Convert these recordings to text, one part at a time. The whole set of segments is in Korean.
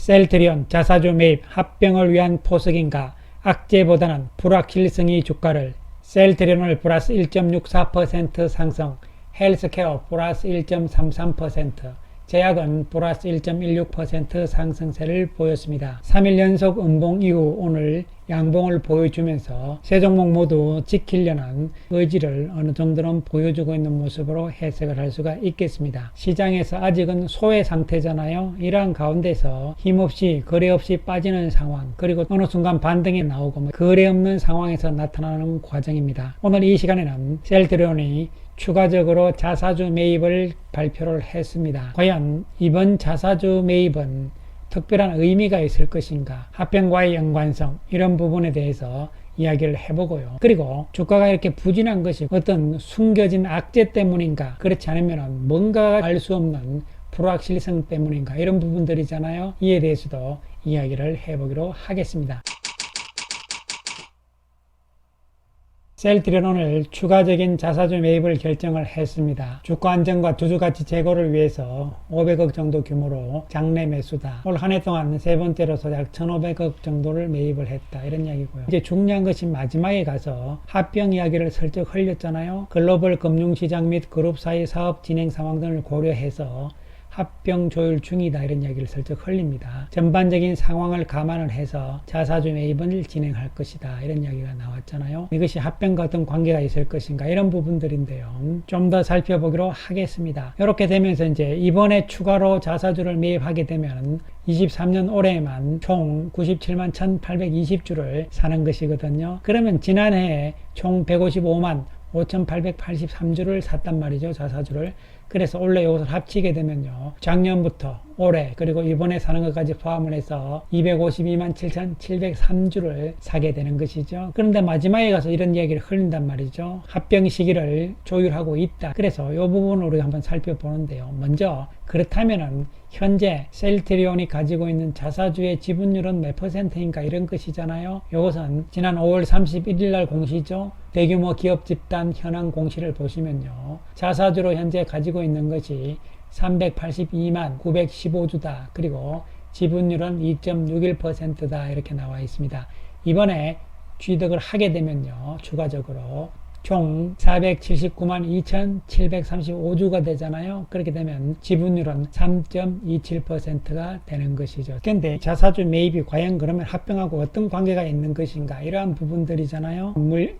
셀트리온 자사주 매입 합병을 위한 포석인가? 악재보다는 불확실성이 주가를. 셀트리온을 플러스 1.64% 상승, 헬스케어 플러스 1.33%, 제약은 플러스 1.16% 상승세를 보였습니다. 3일 연속 음봉 이후 오늘 양봉을 보여주면서 세 종목 모두 지키려는 의지를 어느 정도는 보여주고 있는 모습으로 해석을 할 수가 있겠습니다. 시장에서 아직은 소외 상태잖아요. 이러한 가운데서 힘없이 거래 없이 빠지는 상황, 그리고 어느 순간 반등이 나오고 거래 없는 상황에서 나타나는 과정입니다. 오늘 이 시간에는 셀트리온이 추가적으로 자사주 매입을 발표를 했습니다. 과연 이번 자사주 매입은 특별한 의미가 있을 것인가, 합병과의 연관성, 이런 부분에 대해서 이야기를 해보고요. 그리고 주가가 이렇게 부진한 것이 어떤 숨겨진 악재 때문인가, 그렇지 않으면 뭔가 알 수 없는 불확실성 때문인가, 이런 부분들이잖아요. 이에 대해서도 이야기를 해보기로 하겠습니다. 셀트리온 오늘 추가적인 자사주 매입을 결정을 했습니다. 주가 안정과 주주가치 제고를 위해서 500억 정도 규모로 장내 매수다. 올 한 해 동안 세 번째로서 약 1,500억 정도를 매입을 했다, 이런 이야기고요. 이제 중요한 것이 마지막에 가서 합병 이야기를 슬쩍 흘렸잖아요. 글로벌 금융시장 및 그룹 사이 사업 진행 상황 등을 고려해서 합병 조율 중이다, 이런 이야기를 슬쩍 흘립니다. 전반적인 상황을 감안을 해서 자사주 매입을 진행할 것이다, 이런 이야기가 나왔잖아요. 이것이 합병과 어떤 관계가 있을 것인가, 이런 부분들인데요. 좀 더 살펴보기로 하겠습니다. 이렇게 되면서 이제 이번에 추가로 자사주를 매입하게 되면 23년 올해만 총 97만 1820주를 사는 것이거든요. 그러면 지난해에 총 155만 5883주를 샀단 말이죠, 자사주를. 그래서 원래 이것을 합치게 되면요, 작년부터 올해 그리고 이번에 사는 것까지 포함을 해서 252만 7703주를 사게 되는 것이죠. 그런데 마지막에 가서 이런 이야기를 흘린단 말이죠. 합병 시기를 조율하고 있다. 그래서 이 부분을 우리가 한번 살펴보는데요. 먼저 그렇다면은 현재 셀트리온이 가지고 있는 자사주의 지분율은 몇 %인가, 이런 것이잖아요. 이것은 지난 5월 31일 날 공시죠. 대규모 기업 집단 현황 공시를 보시면요, 자사주로 현재 가지고 있는 것이 382만 915주다. 그리고 지분율은 2.61%다. 이렇게 나와 있습니다. 이번에 취득을 하게 되면요, 추가적으로 총 479만 2,735주가 되잖아요. 그렇게 되면 지분율은 3.27%가 되는 것이죠. 그런데 자사주 매입이 과연 그러면 합병하고 어떤 관계가 있는 것인가, 이러한 부분들이잖아요.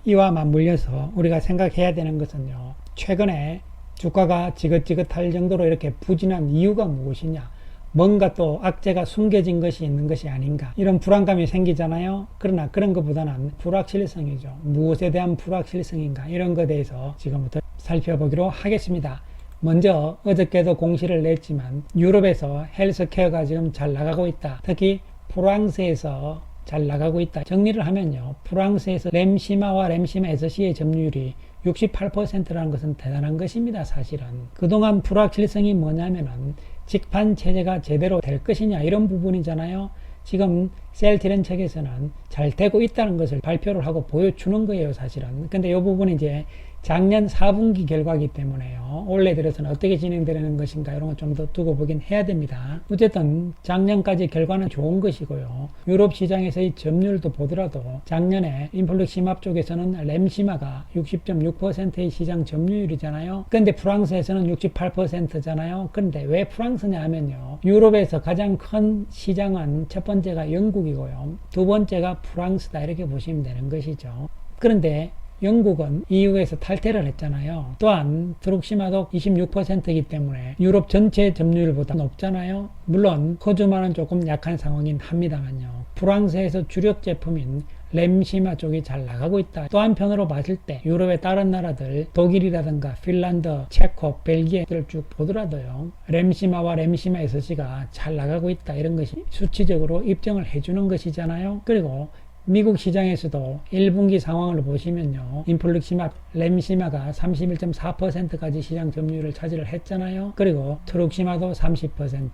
이와 맞물려서 우리가 생각해야 되는 것은요, 최근에 주가가 지긋지긋할 정도로 이렇게 부진한 이유가 무엇이냐, 뭔가 또 악재가 숨겨진 것이 있는 것이 아닌가, 이런 불안감이 생기잖아요. 그러나 그런 것보다는 불확실성이죠. 무엇에 대한 불확실성인가, 이런 것에 대해서 지금부터 살펴보기로 하겠습니다. 먼저 어저께도 공시를 냈지만 유럽에서 헬스케어가 지금 잘 나가고 있다. 특히 프랑스에서 잘 나가고 있다. 정리를 하면요, 프랑스에서 렘시마와 렘시마 SC의 점유율이 68%라는 것은 대단한 것입니다. 사실은 그동안 불확실성이 뭐냐면은 직판 체제가 제대로 될 것이냐, 이런 부분이잖아요. 지금 셀트리온 측에서는 잘 되고 있다는 것을 발표를 하고 보여주는 거예요, 사실은. 근데 이 부분이 이제 작년 4분기 결과이기 때문에요, 올해 들어서는 어떻게 진행되는 것인가, 이런 거 좀 더 두고 보긴 해야 됩니다. 어쨌든 작년까지 결과는 좋은 것이고요. 유럽 시장에서의 점유율도 보더라도 작년에 인플렉시맙 쪽에서는 렘시마가 60.6%의 시장 점유율이잖아요. 근데 프랑스에서는 68%잖아요. 근데 왜 프랑스냐 하면요, 유럽에서 가장 큰 시장은 첫 번째가 영국이고요, 두 번째가 프랑스다, 이렇게 보시면 되는 것이죠. 그런데 영국은 EU에서 탈퇴를 했잖아요. 또한 트룩시마도 26%이기 때문에 유럽 전체 점유율보다 높잖아요. 물론 호주만은 조금 약한 상황이긴 합니다만요, 프랑스에서 주력 제품인 렘시마 쪽이 잘 나가고 있다. 또 한편으로 봤을 때 유럽의 다른 나라들, 독일이라든가 핀란드, 체코, 벨기에를 쭉 보더라도요, 렘시마와 렘시마 SC가 잘 나가고 있다, 이런 것이 수치적으로 입증을 해주는 것이잖아요. 그리고 미국 시장에서도 1분기 상황을 보시면요, 인플렉시맙, 렘시마가 31.4%까지 시장 점유율을 차지를 했잖아요. 그리고 트룩시마도 30%,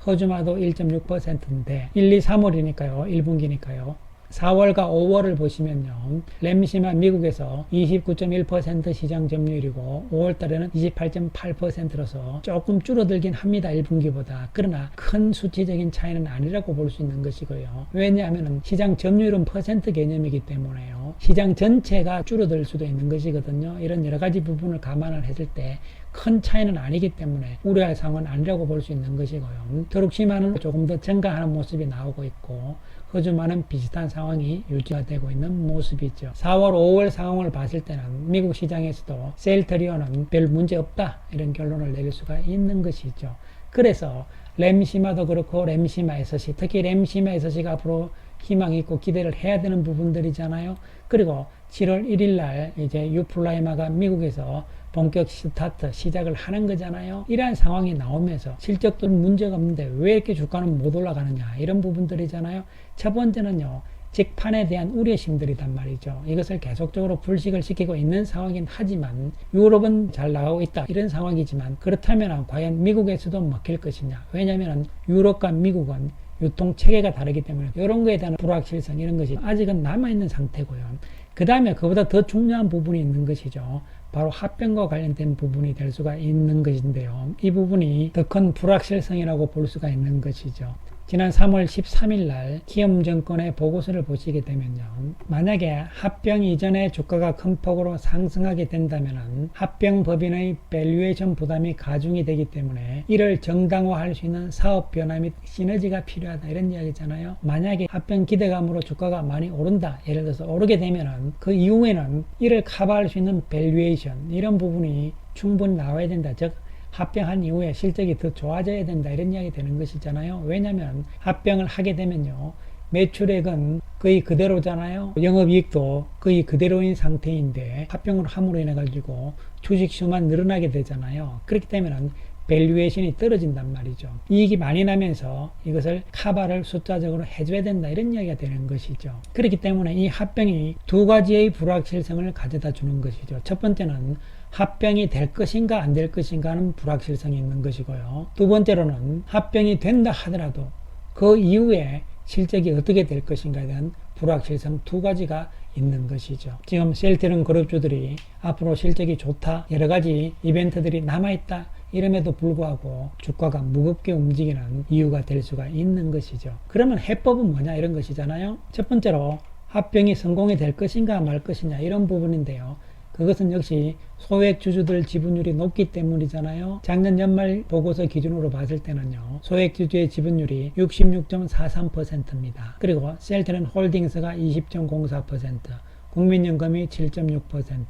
호주마도 1.6%인데 1, 2, 3월이니까요, 1분기니까요. 4월과 5월을 보시면요. 램시마 미국에서 29.1% 시장 점유율이고 5월 달에는 28.8%로서 조금 줄어들긴 합니다. 1분기보다. 그러나 큰 수치적인 차이는 아니라고 볼 수 있는 것이고요. 왜냐하면 시장 점유율은 퍼센트 개념이기 때문에요. 시장 전체가 줄어들 수도 있는 것이거든요. 이런 여러 가지 부분을 감안을 했을 때 큰 차이는 아니기 때문에 우려할 상황은 아니라고 볼 수 있는 것이고요. 도룩시마는 조금 더 증가하는 모습이 나오고 있고 호주만은 비슷한 상황이 유지가 되고 있는 모습이죠. 4월, 5월 상황을 봤을 때는 미국 시장에서도 셀트리온은 별 문제 없다 이런 결론을 내릴 수가 있는 것이죠. 그래서 램시마도 그렇고 램시마 SC, 특히 램시마 SC가 앞으로 희망이 있고 기대를 해야 되는 부분들이잖아요. 그리고 7월 1일 날 이제 유플라이마가 미국에서 본격 스타트 시작을 하는 거잖아요. 이러한 상황이 나오면서 실적도 문제가 없는데 왜 이렇게 주가는 못 올라가느냐 이런 부분들이잖아요. 첫 번째는요. 직판에 대한 우려심들이단 말이죠. 이것을 계속적으로 불식을 시키고 있는 상황이긴 하지만 유럽은 잘 나가고 있다 이런 상황이지만 그렇다면 과연 미국에서도 먹힐 것이냐. 왜냐하면 유럽과 미국은 유통 체계가 다르기 때문에 이런 거에 대한 불확실성 이런 것이 아직은 남아있는 상태고요. 그 다음에 그보다 더 중요한 부분이 있는 것이죠. 바로 합병과 관련된 부분이 될 수가 있는 것인데요. 이 부분이 더 큰 불확실성이라고 볼 수가 있는 것이죠. 지난 3월 13일 날 키움증권의 보고서를 보시게 되면요. 만약에 합병 이전에 주가가 큰 폭으로 상승하게 된다면 합병법인의 밸류에이션 부담이 가중이 되기 때문에 이를 정당화할 수 있는 사업 변화 및 시너지가 필요하다 이런 이야기잖아요. 만약에 합병 기대감으로 주가가 많이 오른다. 예를 들어서 오르게 되면 그 이후에는 이를 커버할 수 있는 밸류에이션 이런 부분이 충분히 나와야 된다. 즉 합병한 이후에 실적이 더 좋아져야 된다 이런 이야기 되는 것이잖아요. 왜냐하면 합병을 하게 되면요 매출액은 거의 그대로잖아요. 영업이익도 거의 그대로인 상태인데 합병을 함으로 인해 가지고 주식수만 늘어나게 되잖아요. 그렇기 때문에 밸류에이션이 떨어진단 말이죠. 이익이 많이 나면서 이것을 커버를 숫자적으로 해줘야 된다 이런 이야기가 되는 것이죠. 그렇기 때문에 이 합병이 두 가지의 불확실성을 가져다 주는 것이죠. 첫 번째는 합병이 될 것인가 안 될 것인가는 불확실성이 있는 것이고요. 두 번째로는 합병이 된다 하더라도 그 이후에 실적이 어떻게 될 것인가에 대한 불확실성 두 가지가 있는 것이죠. 지금 셀트리온 그룹주들이 앞으로 실적이 좋다 여러 가지 이벤트들이 남아있다 이름에도 불구하고 주가가 무겁게 움직이는 이유가 될 수가 있는 것이죠. 그러면 해법은 뭐냐 이런 것이잖아요. 첫 번째로 합병이 성공이 될 것인가 말 것이냐 이런 부분인데요. 그것은 역시 소액 주주들 지분율이 높기 때문이잖아요. 작년 연말 보고서 기준으로 봤을 때는요. 소액 주주의 지분율이 66.43%입니다. 그리고 셀트리온 홀딩스가 20.04%, 국민연금이 7.6%,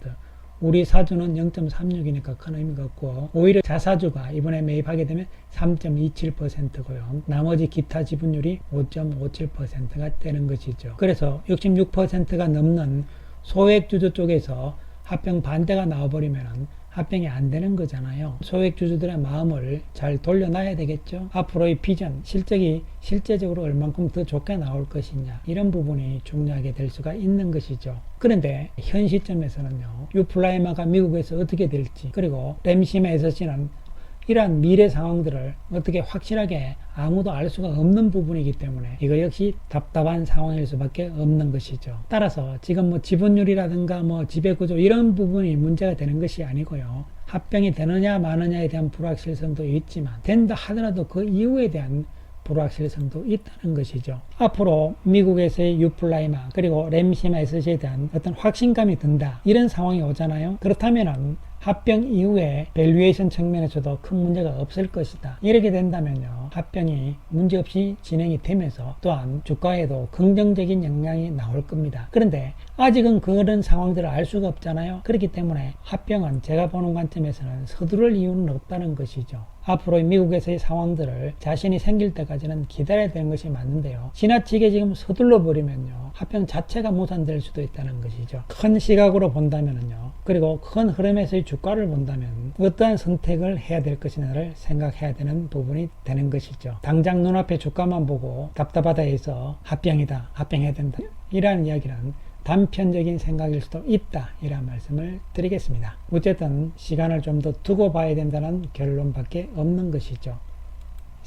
우리 사주는 0.36이니까 큰 의미가 없고 오히려 자사주가 이번에 매입하게 되면 3.27%고요. 나머지 기타 지분율이 5.57%가 되는 것이죠. 그래서 66%가 넘는 소액주주 쪽에서 합병 반대가 나와버리면 합병이 안 되는 거잖아요. 소액주주들의 마음을 잘 돌려놔야 되겠죠. 앞으로의 비전, 실적이 실제적으로 얼만큼 더 좋게 나올 것이냐 이런 부분이 중요하게 될 수가 있는 것이죠. 그런데 현 시점에서는요. 유플라이마가 미국에서 어떻게 될지 그리고 램시마 SC는 이러한 미래 상황들을 어떻게 확실하게 아무도 알 수가 없는 부분이기 때문에 이거 역시 답답한 상황일 수밖에 없는 것이죠. 따라서 지금 뭐 지분율이라든가 뭐 지배구조 이런 부분이 문제가 되는 것이 아니고요. 합병이 되느냐 마느냐에 대한 불확실성도 있지만 된다 하더라도 그 이후에 대한 불확실성도 있다는 것이죠. 앞으로 미국에서의 유플라이마 그리고 램시마 SC에 대한 어떤 확신감이 든다 이런 상황이 오잖아요. 그렇다면은 합병 이후에 밸류에이션 측면에서도 큰 문제가 없을 것이다. 이렇게 된다면요. 합병이 문제없이 진행이 되면서 또한 주가에도 긍정적인 영향이 나올 겁니다. 그런데 아직은 그런 상황들을 알 수가 없잖아요. 그렇기 때문에 합병은 제가 보는 관점에서는 서두를 이유는 없다는 것이죠. 앞으로 미국에서의 상황들을 자신이 생길 때까지는 기다려야 되는 것이 맞는데요. 지나치게 지금 서둘러 버리면요. 합병 자체가 무산될 수도 있다는 것이죠. 큰 시각으로 본다면요. 그리고 큰 흐름에서의 주가를 본다면 어떠한 선택을 해야 될 것이냐를 생각해야 되는 부분이 되는 것이죠. 당장 눈앞에 주가만 보고 답답하다 해서 합병이다, 합병해야 된다 이러한 이야기는 단편적인 생각일 수도 있다 이런 말씀을 드리겠습니다. 어쨌든 시간을 좀 더 두고 봐야 된다는 결론밖에 없는 것이죠.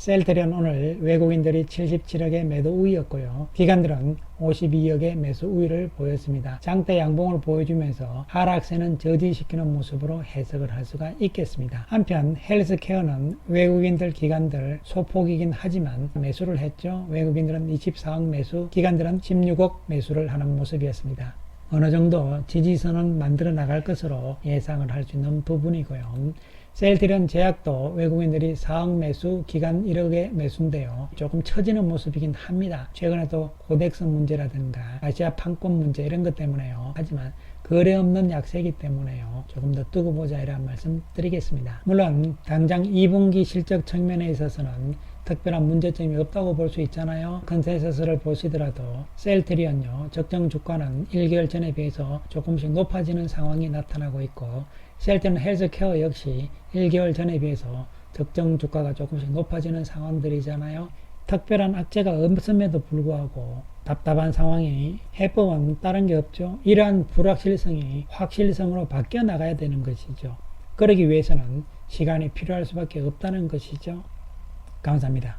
셀트리온 오늘 외국인들이 77억의 매도 우위였고요. 기관들은 52억의 매수 우위를 보였습니다. 장대 양봉을 보여주면서 하락세는 저지시키는 모습으로 해석을 할 수가 있겠습니다. 한편 헬스케어는 외국인들 기관들 소폭이긴 하지만 매수를 했죠. 외국인들은 24억 매수, 기관들은 16억 매수를 하는 모습이었습니다. 어느 정도 지지선은 만들어 나갈 것으로 예상을 할 수 있는 부분이고요. 셀트리온 제약도 외국인들이 4억 매수, 기간 1억의 매수인데요. 조금 처지는 모습이긴 합니다. 최근에도 고덱스 문제라든가 아시아 판권 문제 이런 것 때문에요. 하지만 거래 없는 약세이기 때문에요. 조금 더 두고 보자 이런 말씀 드리겠습니다. 물론 당장 2분기 실적 측면에 있어서는 특별한 문제점이 없다고 볼 수 있잖아요. 컨센서스를 보시더라도 셀트리온요. 적정 주가는 1개월 전에 비해서 조금씩 높아지는 상황이 나타나고 있고 셀트리온 헬스케어 역시 1개월 전에 비해서 적정 주가가 조금씩 높아지는 상황들이잖아요. 특별한 악재가 없음에도 불구하고 답답한 상황이 해법은 다른 게 없죠. 이러한 불확실성이 확실성으로 바뀌어 나가야 되는 것이죠. 그러기 위해서는 시간이 필요할 수밖에 없다는 것이죠. 감사합니다.